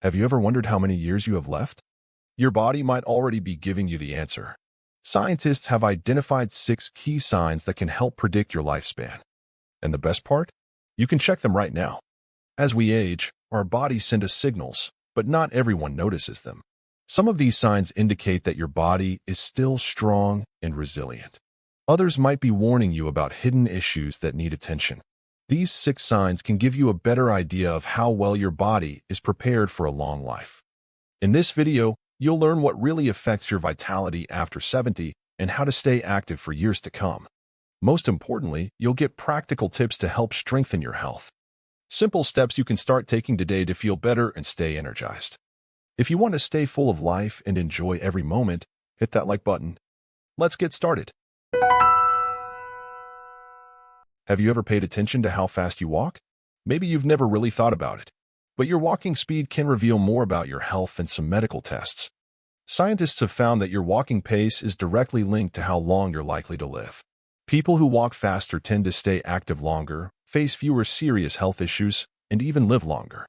Have you ever wondered how many years you have left? Your body might already be giving you the answer. Scientists have identified 6 key signs that can help predict your lifespan. And the best part? You can check them right now. As we age, our bodies send us signals, but not everyone notices them. Some of these signs indicate that your body is still strong and resilient. Others might be warning you about hidden issues that need attention. These 6 signs can give you a better idea of how well your body is prepared for a long life. In this video, you'll learn what really affects your vitality after 70 and how to stay active for years to come. Most importantly, you'll get practical tips to help strengthen your health. Simple steps you can start taking today to feel better and stay energized. If you want to stay full of life and enjoy every moment, hit that like button. Let's get started. Have you ever paid attention to how fast you walk? Maybe you've never really thought about it, but your walking speed can reveal more about your health than some medical tests. Scientists have found that your walking pace is directly linked to how long you're likely to live. People who walk faster tend to stay active longer, face fewer serious health issues, and even live longer.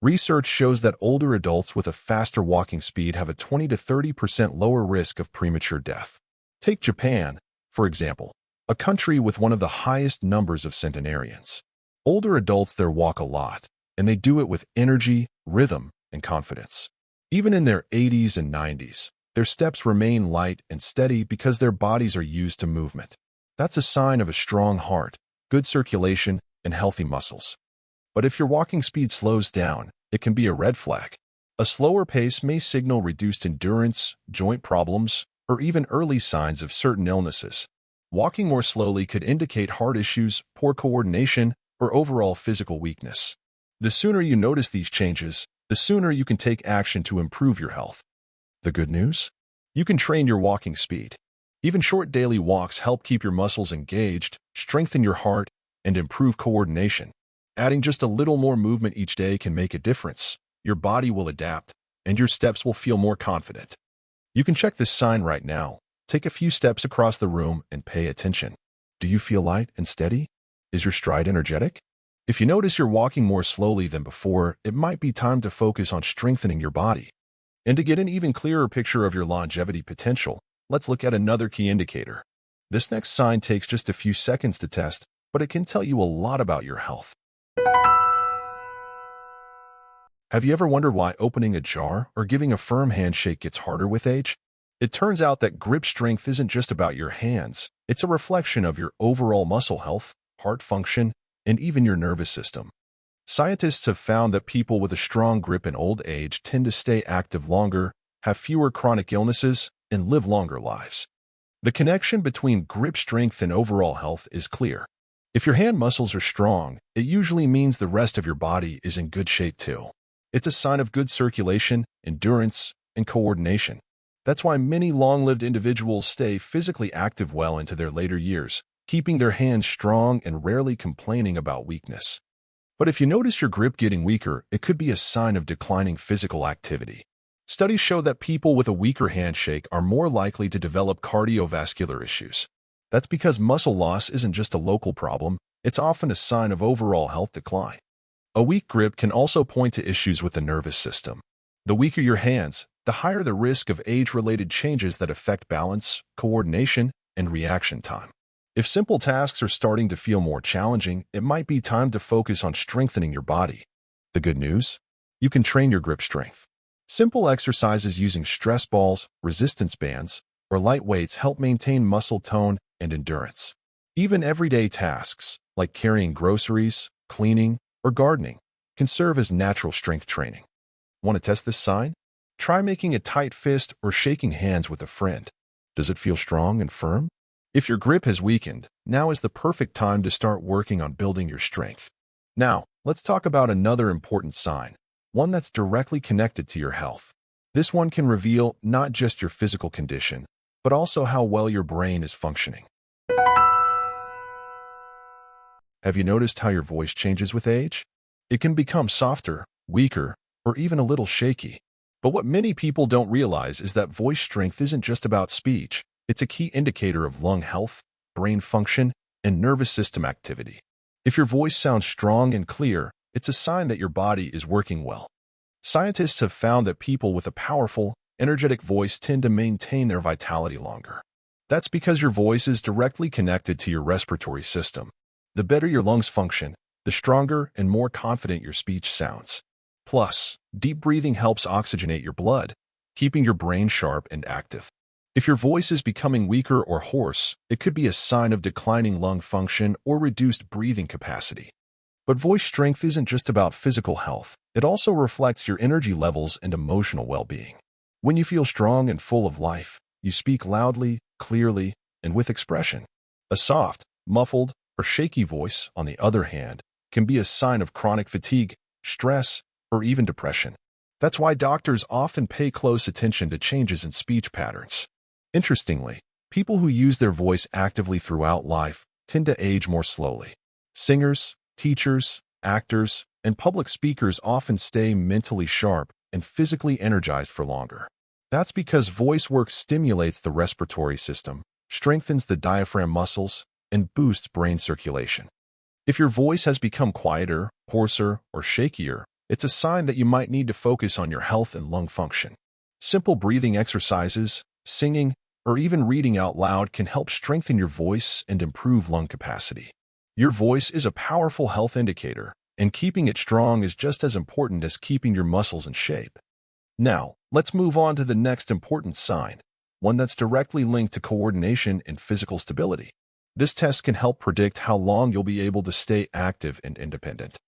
Research shows that older adults with a faster walking speed have a 20 to 30% lower risk of premature death. Take Japan, for example, a country with one of the highest numbers of centenarians. Older adults there walk a lot, and they do it with energy, rhythm, and confidence. Even in their 80s and 90s, their steps remain light and steady because their bodies are used to movement. That's a sign of a strong heart, good circulation, and healthy muscles. But if your walking speed slows down, it can be a red flag. A slower pace may signal reduced endurance, joint problems, or even early signs of certain illnesses. Walking more slowly could indicate heart issues, poor coordination, or overall physical weakness. The sooner you notice these changes, the sooner you can take action to improve your health. The good news? You can train your walking speed. Even short daily walks help keep your muscles engaged, strengthen your heart, and improve coordination. Adding just a little more movement each day can make a difference. Your body will adapt, and your steps will feel more confident. You can check this sign right now. Take a few steps across the room and pay attention. Do you feel light and steady? Is your stride energetic? If you notice you're walking more slowly than before, it might be time to focus on strengthening your body. And to get an even clearer picture of your longevity potential, let's look at another key indicator. This next sign takes just a few seconds to test, but it can tell you a lot about your health. Have you ever wondered why opening a jar or giving a firm handshake gets harder with age? It turns out that grip strength isn't just about your hands. It's a reflection of your overall muscle health, heart function, and even your nervous system. Scientists have found that people with a strong grip in old age tend to stay active longer, have fewer chronic illnesses, and live longer lives. The connection between grip strength and overall health is clear. If your hand muscles are strong, it usually means the rest of your body is in good shape too. It's a sign of good circulation, endurance, and coordination. That's why many long-lived individuals stay physically active well into their later years, keeping their hands strong and rarely complaining about weakness. But if you notice your grip getting weaker, it could be a sign of declining physical activity. Studies show that people with a weaker handshake are more likely to develop cardiovascular issues. That's because muscle loss isn't just a local problem, it's often a sign of overall health decline. A weak grip can also point to issues with the nervous system. The weaker your hands, the higher the risk of age-related changes that affect balance, coordination, and reaction time. If simple tasks are starting to feel more challenging, it might be time to focus on strengthening your body. The good news? You can train your grip strength. Simple exercises using stress balls, resistance bands, or light weights help maintain muscle tone and endurance. Even everyday tasks, like carrying groceries, cleaning, or gardening, can serve as natural strength training. Want to test this sign? Try making a tight fist or shaking hands with a friend. Does it feel strong and firm? If your grip has weakened, now is the perfect time to start working on building your strength. Now, let's talk about another important sign, one that's directly connected to your health. This one can reveal not just your physical condition, but also how well your brain is functioning. Have you noticed how your voice changes with age? It can become softer, weaker, or even a little shaky. But what many people don't realize is that voice strength isn't just about speech. It's a key indicator of lung health, brain function, and nervous system activity. If your voice sounds strong and clear, it's a sign that your body is working well. Scientists have found that people with a powerful, energetic voice tend to maintain their vitality longer. That's because your voice is directly connected to your respiratory system. The better your lungs function, the stronger and more confident your speech sounds. Plus, deep breathing helps oxygenate your blood, keeping your brain sharp and active. If your voice is becoming weaker or hoarse, it could be a sign of declining lung function or reduced breathing capacity. But voice strength isn't just about physical health. It also reflects your energy levels and emotional well-being. When you feel strong and full of life, you speak loudly, clearly, and with expression. A soft, muffled, or shaky voice, on the other hand, can be a sign of chronic fatigue, stress, or even depression. That's why doctors often pay close attention to changes in speech patterns. Interestingly, people who use their voice actively throughout life tend to age more slowly. Singers, teachers, actors, and public speakers often stay mentally sharp and physically energized for longer. That's because voice work stimulates the respiratory system, strengthens the diaphragm muscles, and boosts brain circulation. If your voice has become quieter, hoarser, or shakier, it's a sign that you might need to focus on your health and lung function. Simple breathing exercises, singing, or even reading out loud can help strengthen your voice and improve lung capacity. Your voice is a powerful health indicator, and keeping it strong is just as important as keeping your muscles in shape. Now, let's move on to the next important sign, one that's directly linked to coordination and physical stability. This test can help predict how long you'll be able to stay active and independent.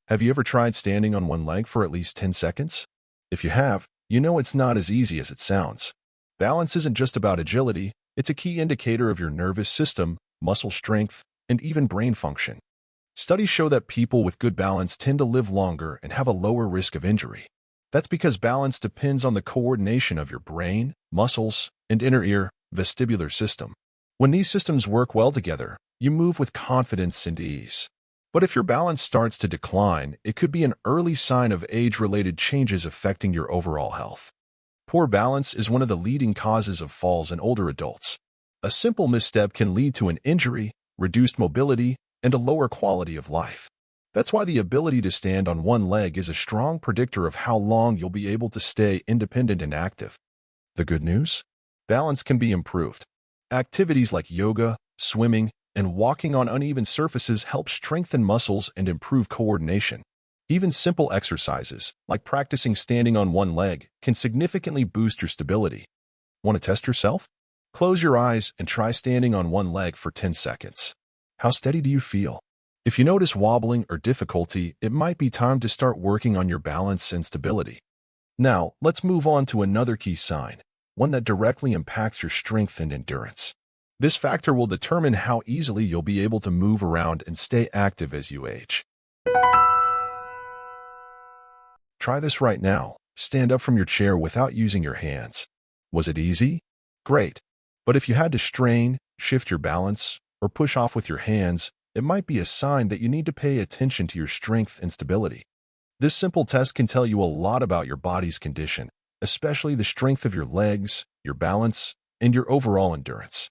Have you ever tried standing on one leg for at least 10 seconds? If you have, you know it's not as easy as it sounds. Balance isn't just about agility, it's a key indicator of your nervous system, muscle strength, and even brain function. Studies show that people with good balance tend to live longer and have a lower risk of injury. That's because balance depends on the coordination of your brain, muscles, and inner ear, vestibular system. When these systems work well together, you move with confidence and ease. But if your balance starts to decline, it could be an early sign of age-related changes affecting your overall health. Poor balance is one of the leading causes of falls in older adults. A simple misstep can lead to an injury, reduced mobility, and a lower quality of life. That's why the ability to stand on one leg is a strong predictor of how long you'll be able to stay independent and active. The good news? Balance can be improved. Activities like yoga, swimming, and walking on uneven surfaces help strengthen muscles and improve coordination. Even simple exercises, like practicing standing on one leg, can significantly boost your stability. Want to test yourself? Close your eyes and try standing on one leg for 10 seconds. How steady do you feel? If you notice wobbling or difficulty, it might be time to start working on your balance and stability. Now, let's move on to another key sign, one that directly impacts your strength and endurance. This factor will determine how easily you'll be able to move around and stay active as you age. Try this right now. Stand up from your chair without using your hands. Was it easy? Great. But if you had to strain, shift your balance, or push off with your hands, it might be a sign that you need to pay attention to your strength and stability. This simple test can tell you a lot about your body's condition, especially the strength of your legs, your balance, and your overall endurance.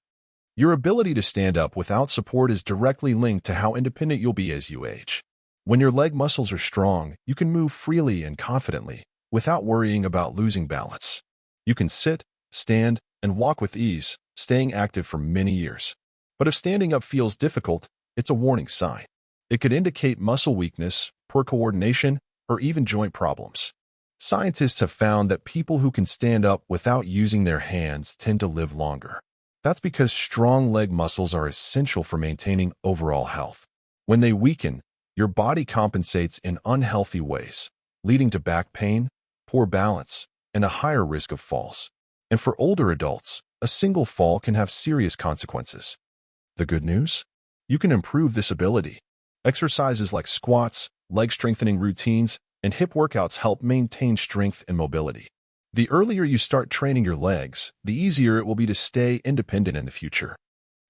Your ability to stand up without support is directly linked to how independent you'll be as you age. When your leg muscles are strong, you can move freely and confidently, without worrying about losing balance. You can sit, stand, and walk with ease, staying active for many years. But if standing up feels difficult, it's a warning sign. It could indicate muscle weakness, poor coordination, or even joint problems. Scientists have found that people who can stand up without using their hands tend to live longer. That's because strong leg muscles are essential for maintaining overall health. When they weaken, your body compensates in unhealthy ways, leading to back pain, poor balance, and a higher risk of falls. And for older adults, a single fall can have serious consequences. The good news? You can improve this ability. Exercises like squats, leg strengthening routines, and hip workouts help maintain strength and mobility. The earlier you start training your legs, the easier it will be to stay independent in the future.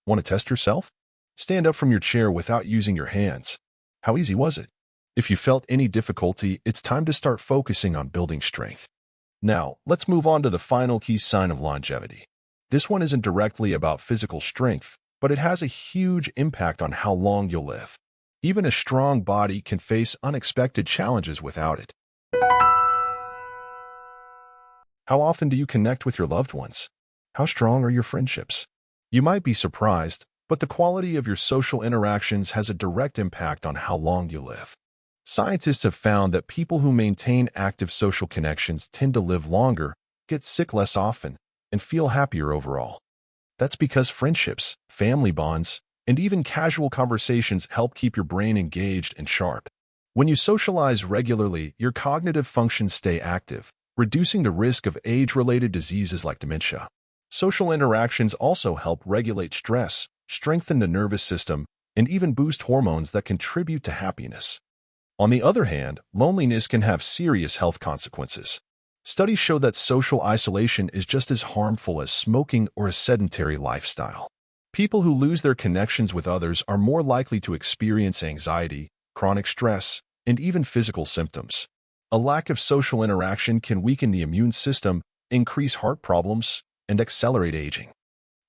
Want to test yourself? Stand up from your chair without using your hands. How easy was it? If you felt any difficulty, it's time to start focusing on building strength. Now, let's move on to the final key sign of longevity. This one isn't directly about physical strength, but it has a huge impact on how long you'll live. Even a strong body can face unexpected challenges without it. How often do you connect with your loved ones? How strong are your friendships? You might be surprised, but the quality of your social interactions has a direct impact on how long you live. Scientists have found that people who maintain active social connections tend to live longer, get sick less often, and feel happier overall. That's because friendships, family bonds, and even casual conversations help keep your brain engaged and sharp. When you socialize regularly, your cognitive functions stay active, reducing the risk of age-related diseases like dementia. Social interactions also help regulate stress, strengthen the nervous system, and even boost hormones that contribute to happiness. On the other hand, loneliness can have serious health consequences. Studies show that social isolation is just as harmful as smoking or a sedentary lifestyle. People who lose their connections with others are more likely to experience anxiety, chronic stress, and even physical symptoms. A lack of social interaction can weaken the immune system, increase heart problems, and accelerate aging.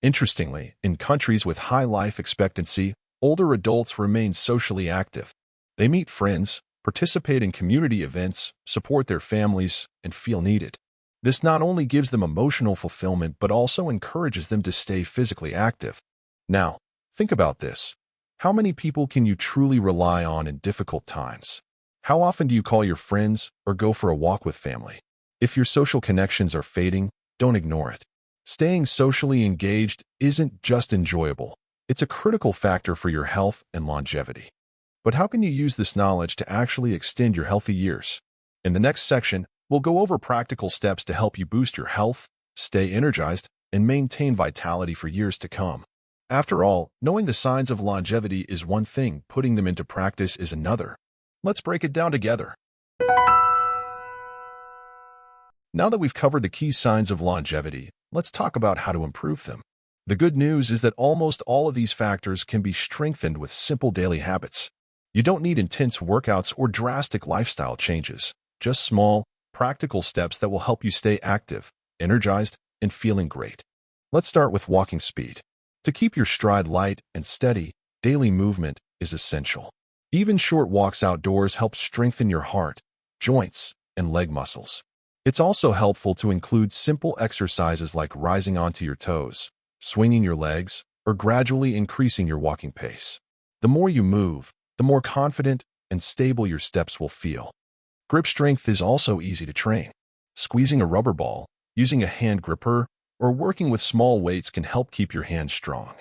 Interestingly, in countries with high life expectancy, older adults remain socially active. They meet friends, participate in community events, support their families, and feel needed. This not only gives them emotional fulfillment but also encourages them to stay physically active. Now, think about this. How many people can you truly rely on in difficult times? How often do you call your friends or go for a walk with family? If your social connections are fading, don't ignore it. Staying socially engaged isn't just enjoyable. It's a critical factor for your health and longevity. But how can you use this knowledge to actually extend your healthy years? In the next section, we'll go over practical steps to help you boost your health, stay energized, and maintain vitality for years to come. After all, knowing the signs of longevity is one thing, putting them into practice is another. Let's break it down together. Now that we've covered the key signs of longevity, let's talk about how to improve them. The good news is that almost all of these factors can be strengthened with simple daily habits. You don't need intense workouts or drastic lifestyle changes, just small, practical steps that will help you stay active, energized, and feeling great. Let's start with walking speed. To keep your stride light and steady, daily movement is essential. Even short walks outdoors help strengthen your heart, joints, and leg muscles. It's also helpful to include simple exercises like rising onto your toes, swinging your legs, or gradually increasing your walking pace. The more you move, the more confident and stable your steps will feel. Grip strength is also easy to train. Squeezing a rubber ball, using a hand gripper, or working with small weights can help keep your hands strong.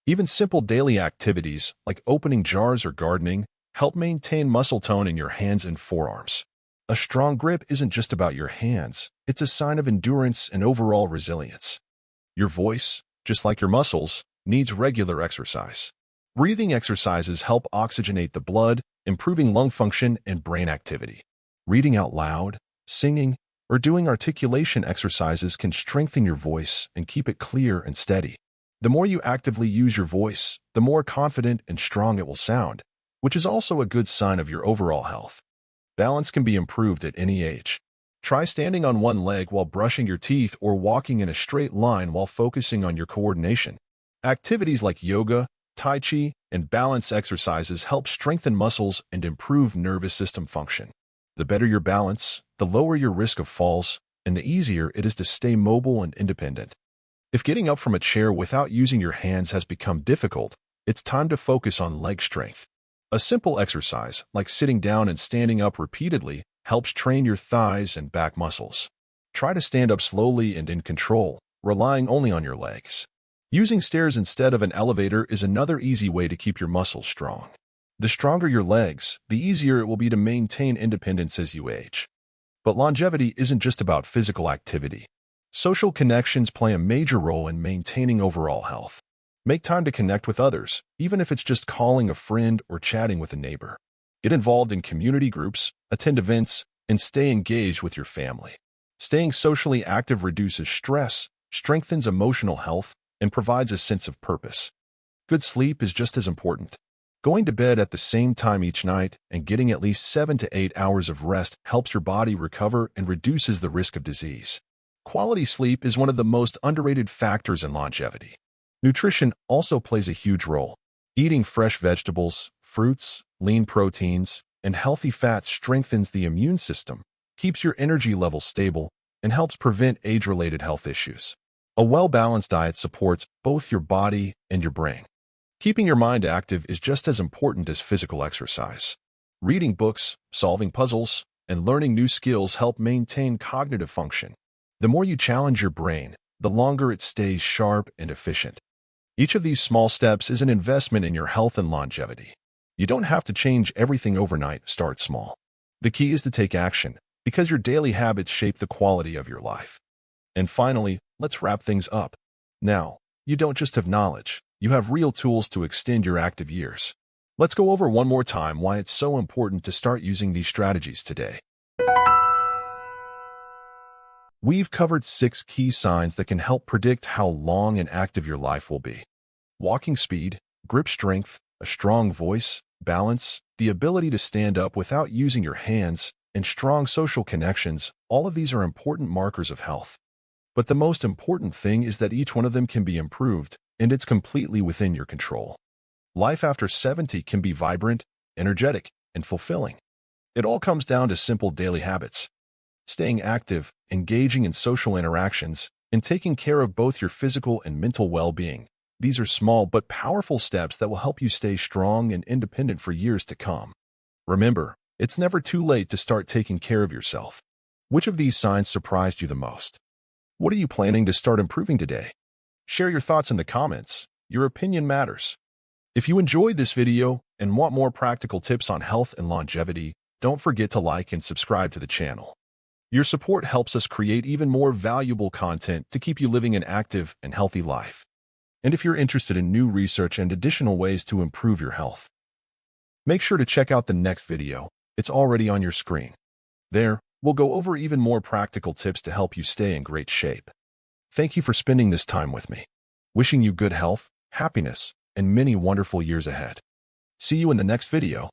Even simple daily activities like opening jars or gardening help maintain muscle tone in your hands and forearms. A strong grip isn't just about your hands, it's a sign of endurance and overall resilience. Your voice, just like your muscles, needs regular exercise. Breathing exercises help oxygenate the blood, improving lung function and brain activity. Reading out loud, singing, or doing articulation exercises can strengthen your voice and keep it clear and steady. The more you actively use your voice, the more confident and strong it will sound, which is also a good sign of your overall health. Balance can be improved at any age. Try standing on one leg while brushing your teeth or walking in a straight line while focusing on your coordination. Activities like yoga, tai chi, and balance exercises help strengthen muscles and improve nervous system function. The better your balance, the lower your risk of falls, and the easier it is to stay mobile and independent. If getting up from a chair without using your hands has become difficult, it's time to focus on leg strength. A simple exercise, like sitting down and standing up repeatedly, helps train your thighs and back muscles. Try to stand up slowly and in control, relying only on your legs. Using stairs instead of an elevator is another easy way to keep your muscles strong. The stronger your legs, the easier it will be to maintain independence as you age. But longevity isn't just about physical activity. Social connections play a major role in maintaining overall health. Make time to connect with others, even if it's just calling a friend or chatting with a neighbor. Get involved in community groups, attend events, and stay engaged with your family. Staying socially active reduces stress, strengthens emotional health, and provides a sense of purpose. Good sleep is just as important. Going to bed at the same time each night and getting at least 7 to 8 hours of rest helps your body recover and reduces the risk of disease. Quality sleep is one of the most underrated factors in longevity. Nutrition also plays a huge role. Eating fresh vegetables, fruits, lean proteins, and healthy fats strengthens the immune system, keeps your energy levels stable, and helps prevent age-related health issues. A well-balanced diet supports both your body and your brain. Keeping your mind active is just as important as physical exercise. Reading books, solving puzzles, and learning new skills help maintain cognitive function. The more you challenge your brain, the longer it stays sharp and efficient. Each of these small steps is an investment in your health and longevity. You don't have to change everything overnight. Start small. The key is to take action, because your daily habits shape the quality of your life. And finally, let's wrap things up. Now, you don't just have knowledge, you have real tools to extend your active years. Let's go over one more time why it's so important to start using these strategies today. We've covered 6 key signs that can help predict how long and active your life will be. Walking speed, grip strength, a strong voice, balance, the ability to stand up without using your hands, and strong social connections, all of these are important markers of health. But the most important thing is that each one of them can be improved, and it's completely within your control. Life after 70 can be vibrant, energetic, and fulfilling. It all comes down to simple daily habits. Staying active, engaging in social interactions, and taking care of both your physical and mental well-being. These are small but powerful steps that will help you stay strong and independent for years to come. Remember, it's never too late to start taking care of yourself. Which of these signs surprised you the most? What are you planning to start improving today? Share your thoughts in the comments. Your opinion matters. If you enjoyed this video and want more practical tips on health and longevity, don't forget to like and subscribe to the channel. Your support helps us create even more valuable content to keep you living an active and healthy life. And if you're interested in new research and additional ways to improve your health, make sure to check out the next video. It's already on your screen. There, we'll go over even more practical tips to help you stay in great shape. Thank you for spending this time with me. Wishing you good health, happiness, and many wonderful years ahead. See you in the next video.